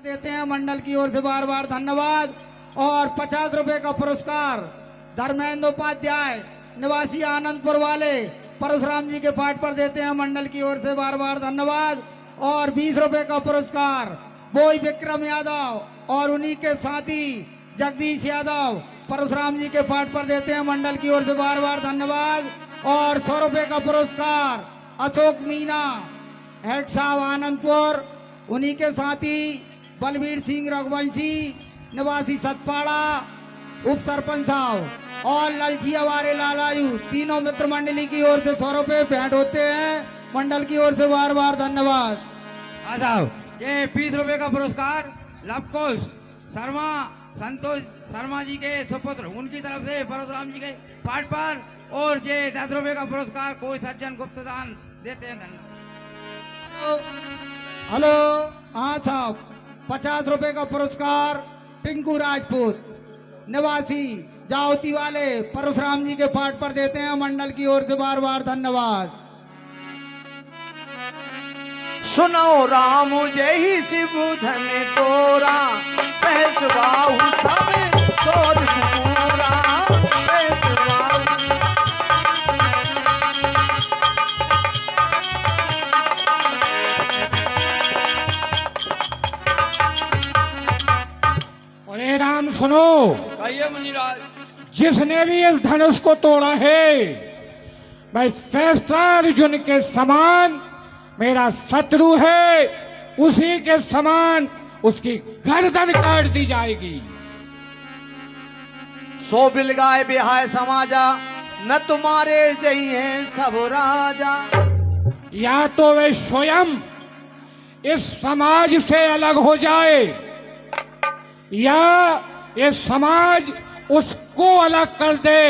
देते हैं मंडल की ओर से बार बार धन्यवाद। और 50 रुपए का पुरस्कार धर्मेंद्र उपाध्याय निवासी आनंदपुर वाले परशुराम जी के पाठ पर देते हैं मंडल की ओर से बार बार धन्यवाद। और 20 रुपए का पुरस्कार बोई विक्रम यादव और उन्हीं के साथी जगदीश यादव परशुराम जी के पाठ पर देते हैं मंडल की ओर से बार बार धन्यवाद। और 100 रुपए का पुरस्कार अशोक मीना हेड साहब आनंदपुर उन्हीं के साथी बलवीर सिंह रघुवंशी निवासी सतपाड़ा उप सरपंच साहब और ललची अवारे लालायू तीनों मित्र मंडली की ओर से 100 रुपए भेंट होते हैं मंडल की ओर से बार बार धन्यवाद। हाँ साहब, ये 20 रुपए का पुरस्कार लवकुश शर्मा संतोष शर्मा जी के सुपुत्र उनकी तरफ से परशुराम जी के पाठ पर। और ये 10 रुपए का पुरस्कार कोई सज्जन गुप्तदान देते हैं। धन्यवाद। हेलो हाँ साहब, 50 रुपए का पुरस्कार टिंकू राजपूत निवासी जावती वाले परशुराम जी के पाठ पर देते हैं मंडल की ओर से बार बार धन्यवाद। सुनो राम जय ही शिव धन तोरा सहस बाहु सब चोर पूरा सहस बाहु। अरे राम सुनो, कहिए मुनिराज। जिसने भी इस धनुष को तोड़ा है मैं सहस्त्रार्जुन के समान मेरा शत्रु है, उसी के समान उसकी गर्दन काट दी जाएगी। सो बिल गाय बिहाय समाजा न तुम्हारे जई हैं सब राजा। या तो वे स्वयं इस समाज से अलग हो जाए या ये समाज उसको अलग कर दे,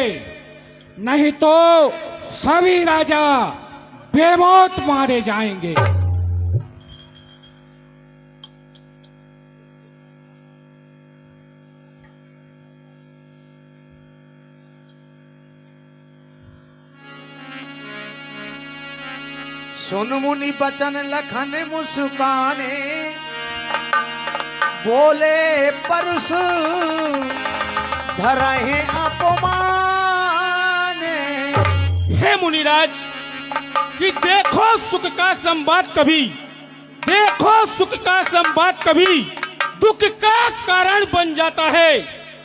नहीं तो सभी राजा बेमौत मारे जाएंगे। सुन मुनि बचन लखन मुस्काने बोले परस धरहे अपमाने। हे मुनिराज, कि देखो सुख का संवाद कभी, देखो सुख का संवाद कभी दुख का कारण बन जाता है।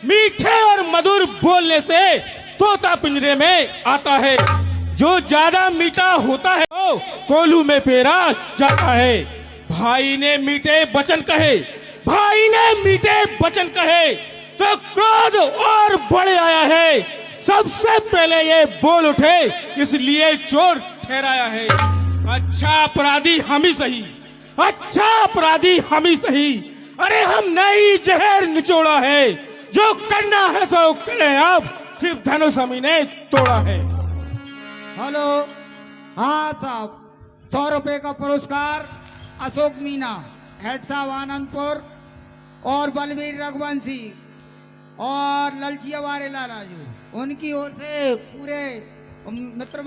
मीठे और मधुर बोलने से तोता पिंजरे में आता है, जो ज्यादा मीठा होता है वो कोलू में पेरा जाता है। भाई ने मीठे वचन कहे, भाई ने मीठे वचन कहे तो क्रोध और बढ़ आया है। सबसे पहले ये बोल उठे इसलिए चोर ठहराया है। अच्छा अपराधी हम ही सही, अच्छा अपराधी हम ही सही। अरे हम नई जहर निचोड़ा है, जो करना है सो करे। अब सिर्फ धनुष हमी ने तोड़ा है। हेलो हाँ साहब, 100 रुपए का पुरस्कार अशोक मीना हेड साहब आनंदपुर और बलवीर रघुवंशी और ललची अवारे लालाजू उनकी ओर से पूरे मित्र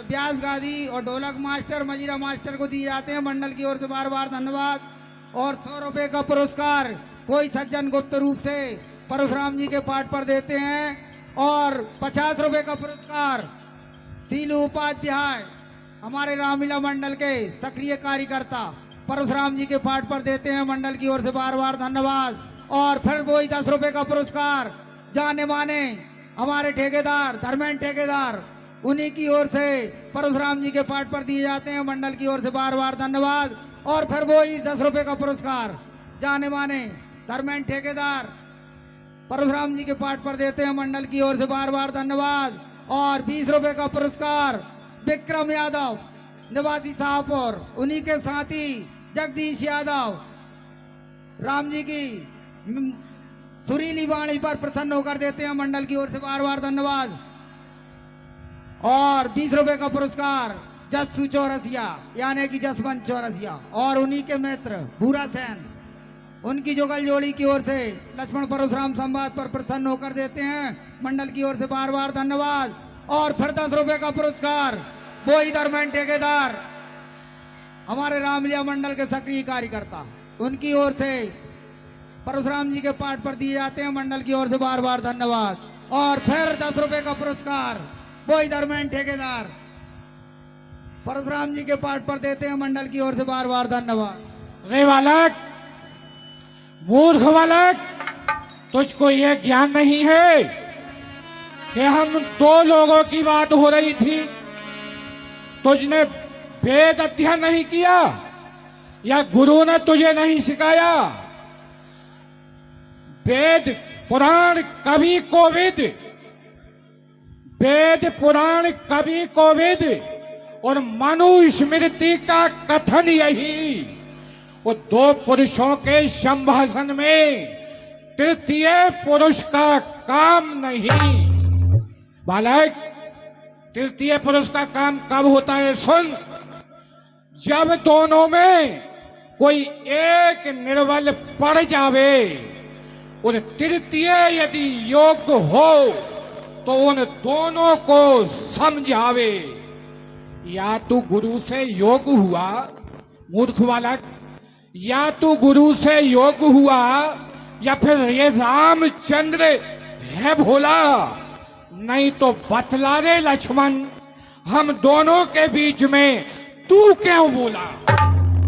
ब्यास गादी और ढोलक मास्टर मजीरा मास्टर को दिए जाते हैं मंडल की ओर से बार बार धन्यवाद। और 100 रुपए का पुरस्कार कोई सज्जन गुप्त रूप से परशुराम जी के पाठ पर देते हैं। और 50 रुपए का पुरस्कार सीलू उपाध्याय हमारे रामलीला मंडल के सक्रिय कार्यकर्ता परशुराम जी के पाठ पर देते हैं मंडल की ओर से बार बार धन्यवाद। और फिर वही 10 रुपए का पुरस्कार जाने माने हमारे ठेकेदार धर्मेंद्र ठेकेदार उन्हीं की ओर से परशुराम जी के पाठ पर दिए जाते हैं मंडल की ओर से बार बार धन्यवाद। और फिर वही 10 रुपए का पुरस्कार जाने माने धर्मेंद्र ठेकेदार परशुराम जी के पाठ पर देते हैं मंडल की ओर से बार बार धन्यवाद। और 20 रुपए का पुरस्कार विक्रम यादव निवासी शाहपुर उन्हीं के साथी जगदीश यादव राम जी की सुरीली वाणी पर प्रसन्न होकर देते हैं मंडल की ओर से बार बार धन्यवाद। और 20 रुपए का पुरस्कार जस्सू चौरसिया यानी कि जसवंत चौरसिया और उन्हीं के मित्र भूरा सेन उनकी जुगल जोड़ी की ओर से लक्ष्मण परशुराम संवाद पर प्रसन्न होकर देते हैं मंडल की ओर से बार बार धन्यवाद। और फिर 10 रुपए का पुरस्कार वही धर्मेंद्र ठेकेदार हमारे रामलीला मंडल के सक्रिय कार्यकर्ता उनकी ओर से परशुराम जी के पाठ पर दिए जाते हैं मंडल की ओर से बार बार धन्यवाद। और फिर 10 रुपए का पुरस्कार वही धर्मेंद्र ठेकेदार परशुराम जी के पाठ पर देते हैं मंडल की ओर से बार बार धन्यवाद। रे बालक, मूर्ख बालक, तुझको यह ज्ञान नहीं है कि हम दो लोगों की बात हो रही थी। तुझने वेद अध्ययन नहीं किया या गुरु ने तुझे नहीं सिखाया? वेद पुराण कवि कोविद, वेद पुराण कवि कोविद और मनुस्मृति का कथन यही, वो दो पुरुषों के संभाषण में तृतीय पुरुष का काम नहीं। बालक, तृतीय पुरुष का काम कब होता है सुन, जब दोनों में कोई एक निर्बल पड़ जावे और तृतीय यदि योग्य हो तो उन दोनों को समझावे। या तू गुरु से योग्य हुआ मूर्ख बालक, या तू गुरु से योग्य हुआ या फिर ये रामचंद्र है भोला, नहीं तो बतला रे लक्ष्मण, हम दोनों के बीच में तू क्यों बोला?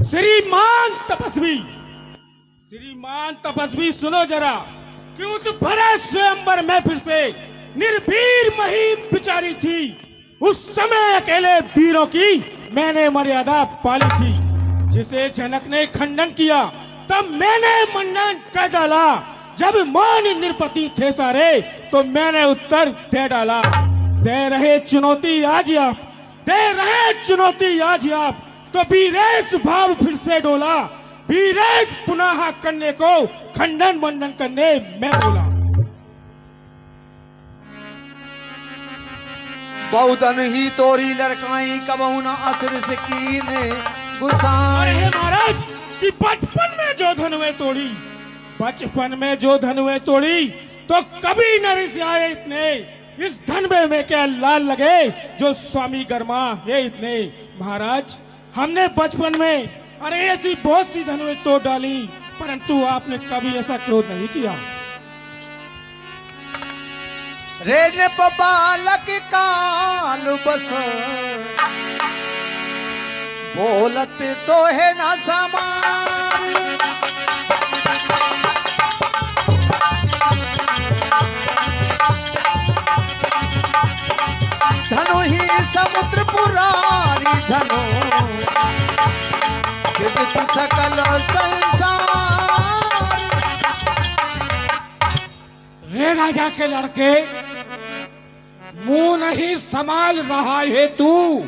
श्रीमान तपस्वी सुनो जरा कि उस भरे स्वयंवर में फिर से निर्भीर मुहिम बिचारी थी। उस समय अकेले वीरों की मैंने मर्यादा पाली थी। जिसे जनक ने खंडन किया तब मैंने मंडन कर डाला। जब मौन निरपति थे सारे तो मैंने उत्तर दे डाला। दे रहे चुनौती आज आप तो वीरेश भाव फिर से डोला। वीरेश पुनः करने को खंडन मंडन करने मैं बोला। बहुधन ही तोरी लड़काई कबहू न असर से कीने गुसाई। अरे हे महाराज कि बचपन में जो धनुएं तोड़ी तो कभी न रिस आए इतने। इस धनवे में क्या लाल लगे जो स्वामी गर्मा है इतने। महाराज हमने बचपन में अरे ऐसी बहुत सी धनुएं तोड़ डाली, परंतु आपने कभी ऐसा क्रोध नहीं किया। रेल बालक काल बस बोलत तो है ना समान। धनु ही समुद्र पुरारी धनु विदित सकल संसार। रे राजा के लड़के, मुंह नहीं संभाल रहा है तू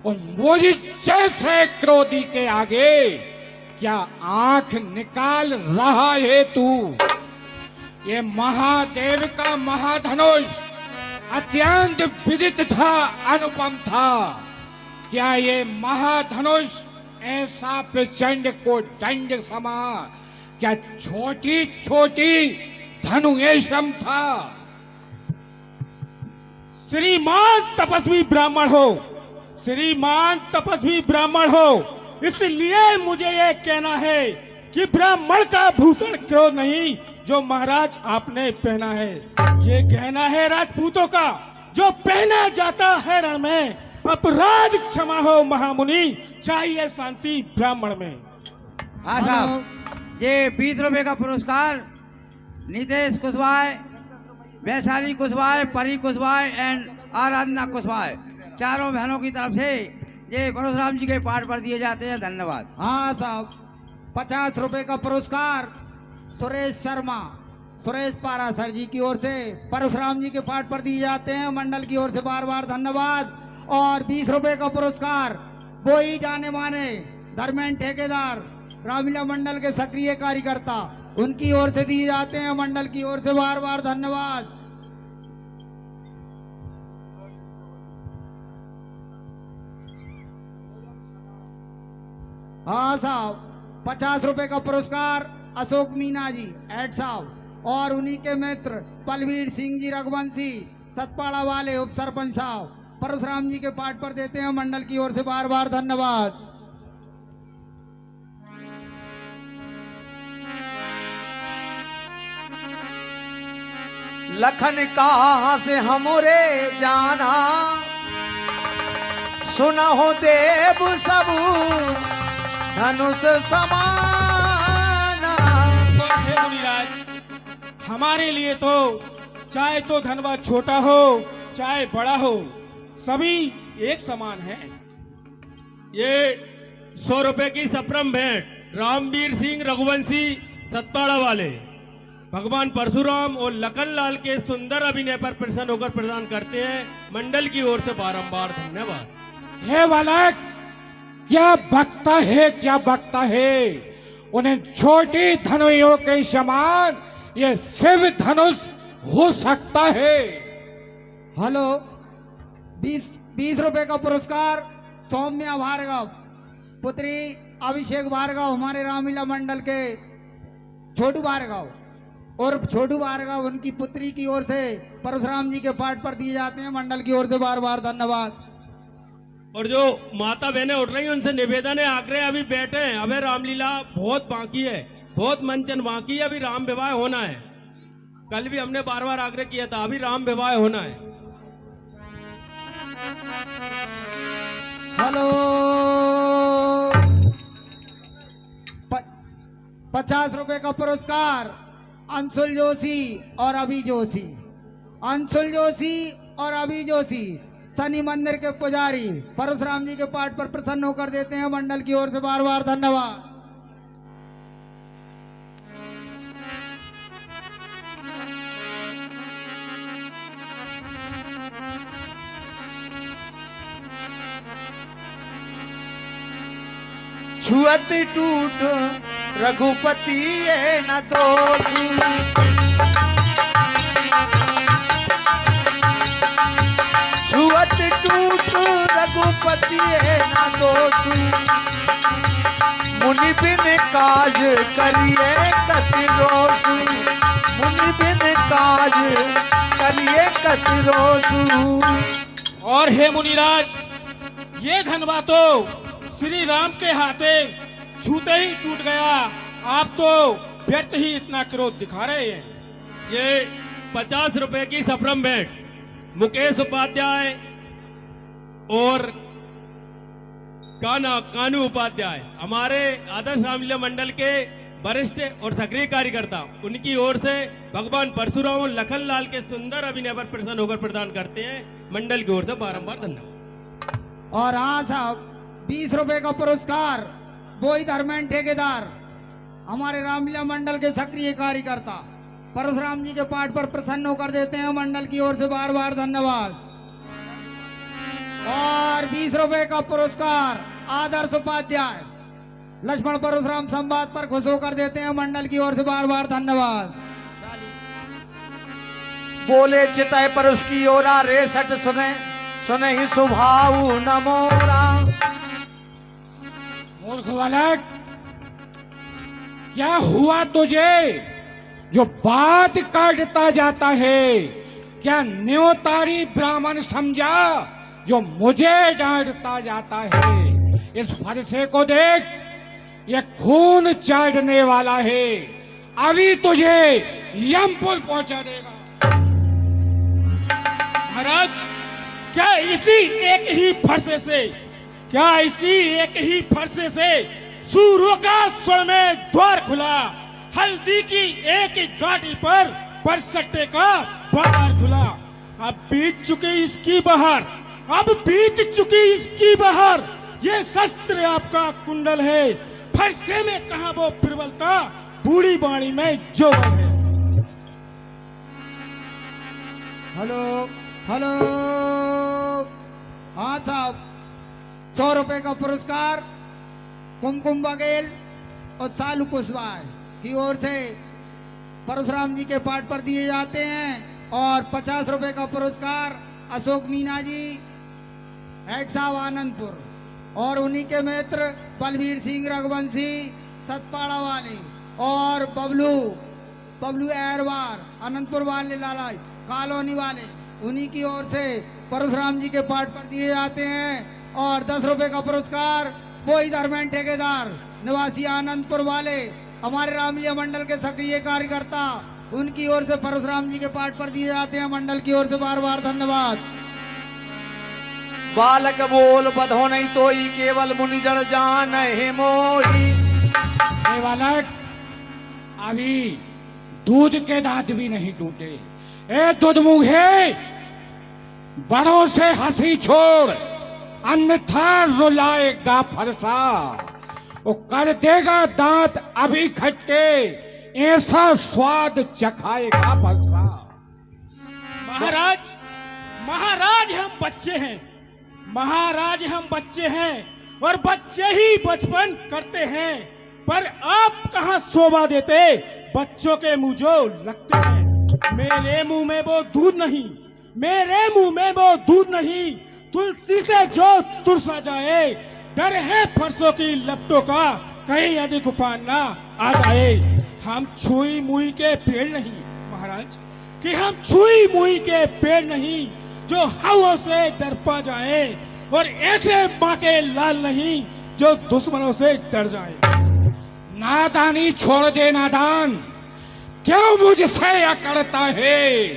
और मुझ जैसे क्रोधी के आगे क्या आंख निकाल रहा है तू? ये महादेव का महाधनुष अत्यंत विदित था, अनुपम था। क्या ये महाधनुष ऐसा प्रचंड को दंड समा क्या छोटी छोटी धनुएशम था? श्रीमान तपस्वी ब्राह्मण हो, इसलिए मुझे यह कहना है कि ब्राह्मण का भूषण क्रोध नहीं जो महाराज आपने पहना है। ये गहना है राजपूतों का जो पहना जाता है रण में। अपराध क्षमा हो महामुनि, चाहिए शांति ब्राह्मण में। हाँ साहब, ये 20 रुपए का पुरस्कार नितेश कुशवाहा, वैशाली कुशवाहा, परी कुशवाहा एंड आराधना कुशवाहा, चारों बहनों की तरफ से ये परशुराम जी के पाठ पर दिए जाते हैं। धन्यवाद। हाँ साहब, 50 रुपए का पुरस्कार सुरेश पारासर जी की ओर से परशुराम जी के पाठ पर दिए जाते हैं। मंडल की ओर से बार बार धन्यवाद। और 20 रुपए का पुरस्कार वो ही जाने माने धर्मेंद्र ठेकेदार रामलीला मंडल के सक्रिय कार्यकर्ता, उनकी ओर से दिए जाते हैं। मंडल की ओर से बार बार धन्यवाद। हाँ साहब, 50 रुपए का पुरस्कार अशोक मीना जी एड साहब और उन्हीं के मित्र बलवीर सिंह जी रघुवंशी सतपाड़ा वाले उप सरपंच साहब परशुराम जी के पाठ पर देते हैं। मंडल की ओर से बार बार धन्यवाद। लखन कहा से हमरे जाना, सुना हो देव सब धनुष समाना। और हे मुनिराज, हमारे लिए तो चाहे तो धनवा छोटा हो चाहे बड़ा हो, सभी एक समान है। ये 100 रुपए की सप्रम भेंट रामवीर सिंह रघुवंशी सतपाड़ा वाले भगवान परशुराम और लखन लाल के सुंदर अभिनय पर प्रसन्न होकर प्रदान करते हैं। मंडल की ओर से बारंबार धन्यवाद। हे बालक, क्या बकता है, क्या बकता है। उन्हें छोटी धनुयों के समान ये शिव धनुष हो सकता है। हेलो, 20 रुपए का पुरस्कार सौम्या भार्गव, पुत्री अभिषेक भार्गव, हमारे रामलीला मंडल के छोटू भार्गव और छोटू भार्गव उनकी पुत्री की ओर से परशुराम जी के पाठ पर दिए जाते हैं। मंडल की ओर से बार बार धन्यवाद। और जो माता बहनें उठ रही हैं उनसे निवेदन है, आग्रह अभी बैठे हैं, अभी रामलीला बहुत बाकी है, बहुत मंचन बाकी है, अभी राम विवाह होना है। कल भी हमने बार बार आग्रह किया था, अभी राम विवाह होना है। हेलो, 50 रुपए का पुरस्कार अंशुल जोशी और अभी जोशी। अंशुल जोशी और अभी जोशी शनि मंदिर के पुजारी परशुराम जी के पाठ पर प्रसन्न होकर देते हैं। मंडल की ओर से बार बार धन्यवाद। छुअत टूट रघुपति ये न दोषी, छुअत टूट रघुपति ये न दोषी, मुनि बिन काज करिए कति रोसु, मुनि बिन काज करिए कति रोसु। और हे मुनिराज, ये धनवा तो श्री राम के हाथे छूते ही टूट गया। आप तो व्यर्थ ही इतना क्रोध दिखा रहे हैं। ये 50 रुपए की सप्रम भेंट मुकेश उपाध्याय और कानू उपाध्याय, हमारे आदर्श रामलीला मंडल के वरिष्ठ और सक्रिय कार्यकर्ता, उनकी ओर से भगवान परशुराम और लखन लाल के सुंदर अभिनय पर प्रसन्न होकर प्रदान करते हैं। मंडल की ओर से बारंबार धन्यवाद। और हाँ साहब, 20 रुपए का पुरस्कार बोई धर्मेंद्र ठेकेदार, हमारे रामलीला मंडल के सक्रिय कार्यकर्ता, परशुराम जी के पाठ पर प्रसन्न होकर देते हैं। मंडल की ओर से बार बार धन्यवाद। और 20 रुपए का पुरस्कार आदर्श उपाध्याय, लक्ष्मण परशुराम संवाद पर खुश होकर देते हैं। मंडल की ओर से बार बार धन्यवाद। बोले चितय पर उसकी ओरा रेसट सुने, सुने ही सुभाऊ न मोरा। मूर्ख बालक, क्या हुआ तुझे जो बात काटता जाता है? क्या न्योतारी ब्राह्मण समझा जो मुझे डांटता जाता है? इस फरसे को देख, ये खून चाटने वाला है, अभी तुझे यमपुर पहुंचा देगा। महाराज, क्या इसी एक ही फरसे से, क्या इसी एक ही फरसे से सूरों का स्वर में द्वार खुला, हल्दी की एक एक घाटी पर बरसट्टे का बाजार खुला। अब बीत चुकी इसकी बहार, अब बीत चुकी इसकी बहार, ये शस्त्र आपका कुंडल है, फरसे में कहा वो प्रबलता, बूढ़ी बाणी में जो बल है। हेलो हेलो, हाँ साहब, 100 रुपए का पुरस्कार कुमकुम बघेल और सालू कुशवाहा की ओर से परशुराम जी के पाठ पर दिए जाते हैं। और 50 रुपए का पुरस्कार अशोक मीना जी, हेड साहब आनंदपुर, और उन्हीं के मित्र बलवीर सिंह रघुवंशी सतपाड़ा वाले, और बबलू एरवार अनंतपुर वाले, लाला कॉलोनी वाले, उन्हीं की ओर से परशुराम जी के पाठ पर दिए जाते हैं। और 10 रुपए का पुरस्कार बोई धर्मेंद्र ठेकेदार निवासी आनंदपुर वाले, हमारे रामलीला मंडल के सक्रिय कार्यकर्ता उनकी ओर से परशुराम जी के पाठ पर दिए जाते हैं। मंडल की ओर से बार बार धन्यवाद। बालक बोल बधो नहीं तोई, केवल मुनि जड़ जान हे मोही। ये बालक अभी दूध के दांत भी नहीं टूटे। ए दुधमुखे, बड़ों से हंसी छोड़, अन्यथा रुलाएगा फरसा। वो कर देगा दांत अभी खट्टे, ऐसा स्वाद चखाएगा फरसा। महाराज, महाराज हम बच्चे हैं, महाराज हम बच्चे हैं और बच्चे ही बचपन करते हैं। पर आप कहाँ शोभा देते, बच्चों के मुंह जो लगते हैं। मेरे मुंह में वो दूध नहीं, मेरे मुंह में वो दूध नहीं। तुलसी से जो तुरसा जाए, डर है फरसों की लपटों का, कहीं यदि गुफान ना आ जाए। हम छुई मुई के पेड़ नहीं महाराज, कि हम छुई मुई के पेड़ नहीं जो हवा से डर पा जाए, और ऐसे माँ के लाल नहीं जो दुश्मनों से डर जाए। नादानी छोड़ दे नादान, क्यों मुझसे अकड़ता है।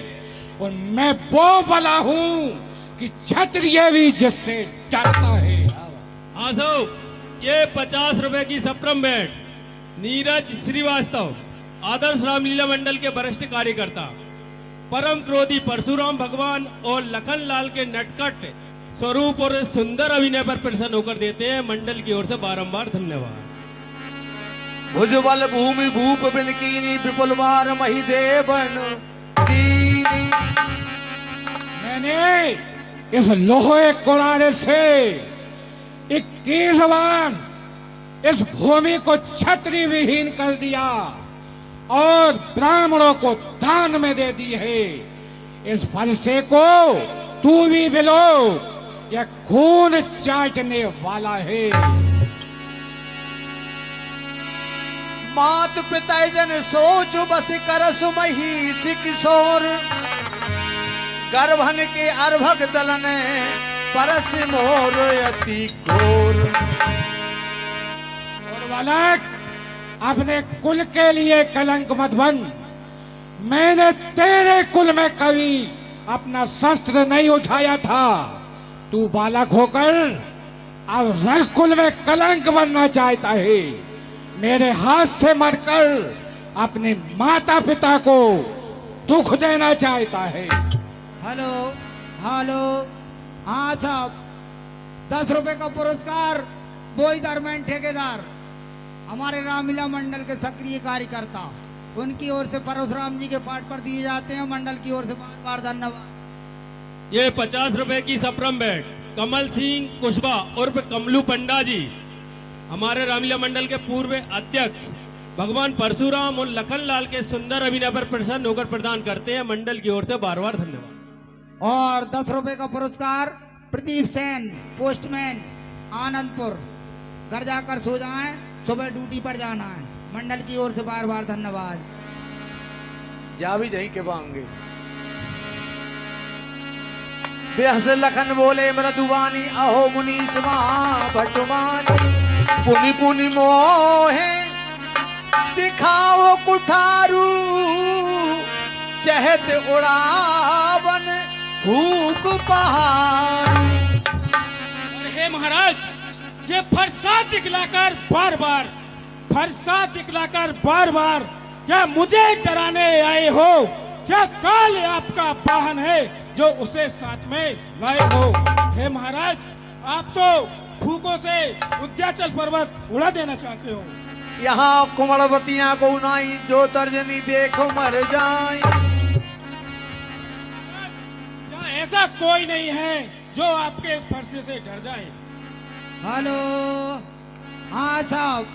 और मैं वो बला हूं कि क्षत्रिय भी जिससे डरता है। आसो, ये 50 रुपए की सप्रम भेंट नीरज श्रीवास्तव, आदर्श रामलीला मंडल के वरिष्ठ कार्यकर्ता, परम क्रोधी परशुराम भगवान और लखन लाल के नटखट स्वरूप और सुंदर अभिनय पर प्रसन्न होकर देते हैं। मंडल की ओर से बारंबार धन्यवाद। भुजबल भूमि भूप बिनकीनी, विपुल बार मही देवन दीनी। मैंने इस लोहे कुड़ारे से 21 बार इस भूमि को छत्री विहीन कर दिया और ब्राह्मणों को दान में दे दी है। इस फलसे को तू भी बिलो, यह खून चाटने वाला है। मात पिता जन सोच बस करस महिष किशोर, गर्भन के अर्भक दलन परस मोर अति घोर। और बालक, अपने कुल के लिए कलंक मत बन। मैंने तेरे कुल में कभी अपना शस्त्र नहीं उठाया था। तू बालक होकर अब रघुकुल में कलंक बनना चाहता है। मेरे हाथ से मरकर अपने माता पिता को दुख देना चाहता है। हेलो हेलो, हाँ साहब, 10 रुपए का पुरस्कार बोई धर्मेंद्र ठेकेदार, हमारे रामलीला मंडल के सक्रिय कार्यकर्ता, उनकी ओर से परशुराम जी के पाठ पर दिए जाते हैं। मंडल की ओर से बार बार धन्यवाद। ये 50 रुपए की सप्रम भेंट कमल सिंह कुशवा उर्फ कमलू पंडा जी, हमारे रामलीला मंडल के पूर्व अध्यक्ष, भगवान परशुराम और लखन लाल के सुंदर अभिनय पर प्रसन्न होकर प्रदान करते हैं। मंडल की ओर से बार बार धन्यवाद। और 10 रुपए का पुरस्कार प्रदीप सेन, पोस्टमैन, आनंदपुर, घर जाकर सो जाएं, सुबह ड्यूटी पर जाना है। मंडल की ओर से बार बार धन्यवाद। जा भी जहीं के बांगे। बेहस लखन बोले मृदुवानी, अहो मुनीस भटुमानी। पुनि पुनि मोहे दिखाओ कुठारू, चहत उड़ावन फूक पहाड़। और हे महाराज, ये फरसा दिखलाकर बार बार, फरसा दिखलाकर बार बार क्या मुझे डराने आए हो? क्या काल आपका वाहन है जो उसे साथ में लाए हो? हे महाराज, आप तो फूकों से उद्याचल पर्वत उड़ा देना चाहते हो। यहाँ कुमड़वतियां को नाई, जो तर्जनी देखो मर जाए। यहाँ ऐसा कोई नहीं है जो आपके इस फरसे से डर जाए। हेलो, हाँ साहब,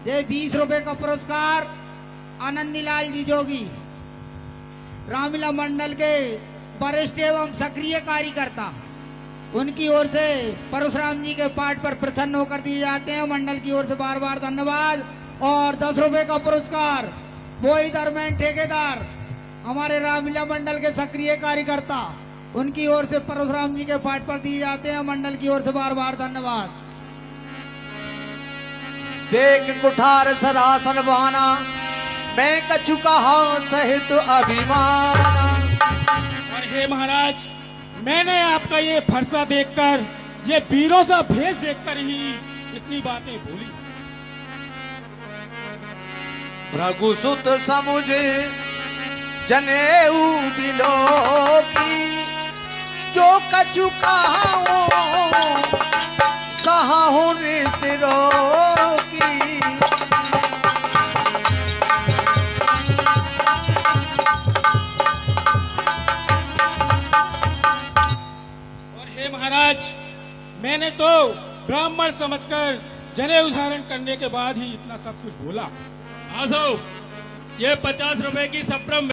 ये 20 रुपए का पुरस्कार आनंदीलाल जी जोगी, रामलीला मंडल के वरिष्ठ एवं सक्रिय कार्यकर्ता, उनकी ओर से परशुराम जी के पाठ पर प्रसन्न होकर दिए जाते हैं। मंडल की ओर से बार बार धन्यवाद। और 10 रुपए का पुरस्कार बोई धर्मेंद्र ठेकेदार, हमारे रामलीला मंडल के सक्रिय कार्यकर्ता, उनकी ओर से परशुराम जी के पाठ पर दिए जाते हैं। मंडल की ओर से बार बार धन्यवाद। देख कुठार सरासन बहाना, मैं कछु कहा सहित अभिमान। और हे महाराज, मैंने आपका ये फरसा देखकर, ये वीरों सा भेष देखकर ही इतनी बातें बोली। भृगुसुत समुझे जनेऊ बिलो की, जो कछु कहाऊं सहाहु सिरो की। और हे महाराज, मैंने तो ब्राह्मण समझकर जनेऊ धारण करने के बाद ही इतना सब कुछ बोला। आसो, ये 50 रुपए की सप्रम